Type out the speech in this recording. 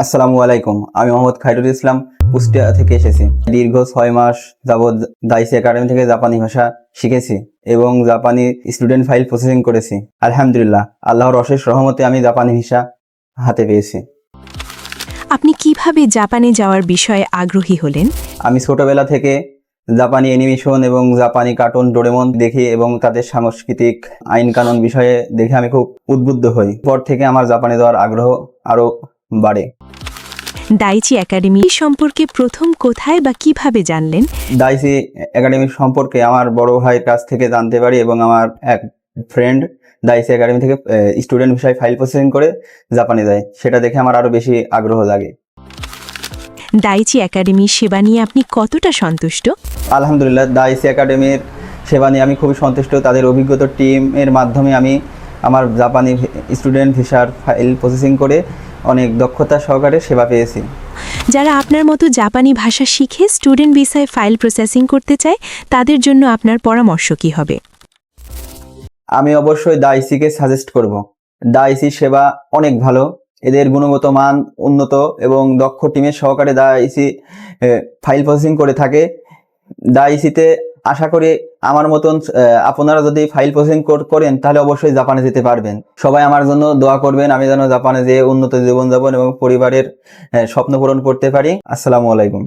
আসসালামু আলাইকুম। আমি মোহাম্মদ খায়রুল ইসলাম কুষ্টিয়া থেকে এসেছি। দীর্ঘ 6 মাস যাবৎ দাইসি একাডেমি থেকে জাপানি ভাষা শিখেছি এবং জাপানি স্টুডেন্ট ফাইল প্রসেসিং করেছি। আলহামদুলিল্লাহ, আল্লাহর অশেষ রহমতে আমি জাপানি ভিসা হাতে পেয়েছি। আপনি কিভাবে জাপানে যাওয়ার বিষয়ে আগ্রহী হলেন? আমি ছোটবেলা থেকে জাপানি অ্যানিমেশন এবং জাপানি কার্টুন ডোরেমন দেখি এবং তাদের সাংস্কৃতিক আইন কানুন বিষয়ে দেখে আমি খুব উদ্বুদ্ধ হই। পর থেকে আমার জাপানে যাওয়ার আগ্রহ আরও বাড়ে। দাইচি একাডেমি সম্পর্কে প্রথম কোথায় বা কিভাবে জানলেন? দাইসি একাডেমি সম্পর্কে আমার বড় ভাইয়ের কাছ থেকে জানতে পারি এবং আমার এক ফ্রেন্ড দাইসি একাডেমি থেকে স্টুডেন্ট ভিসায় ফাইল প্রসেসিং করে জাপানে যায়, সেটা দেখে আমার আরও বেশি আগ্রহ লাগে। দাইচি একাডেমির সেবা নিয়ে আপনি কতটা সন্তুষ্ট? আলহামদুলিল্লাহ, দাইসি একাডেমির সেবা নিয়ে আমি খুবই সন্তুষ্ট। তাদের অভিজ্ঞত টিমের মাধ্যমে আমি আমার জাপানি স্টুডেন্ট ভিসার ফাইল প্রসেসিং করে অনেক দক্ষতা সহকারে সেবা পেয়েছি। যারা আপনার মতো জাপানি ভাষা শিখে স্টুডেন্ট ভিসায় ফাইল প্রসেসিং করতে চায়, তাদের জন্য আপনার পরামর্শ কী হবে? আমি অবশ্যই দাইসিকে সাজেস্ট করব। দাইসি সেবা অনেক ভালো, এদের গুণগত মান উন্নত এবং দক্ষ টিমের সহকারে দাইসি ফাইল প্রসেসিং করে থাকে। দাইসিতে আশা করি আমার মতন আপনারা যদি ফাইল প্রসেসিং করেন তাহলে অবশ্যই জাপানে যেতে পারবেন। সবাই আমার জন্য দোয়া করবেন, আমি যেন জাপানে যেয়ে উন্নত জীবনযাপন এবং পরিবারের স্বপ্ন পূরণ করতে পারি। আসসালামু আলাইকুম।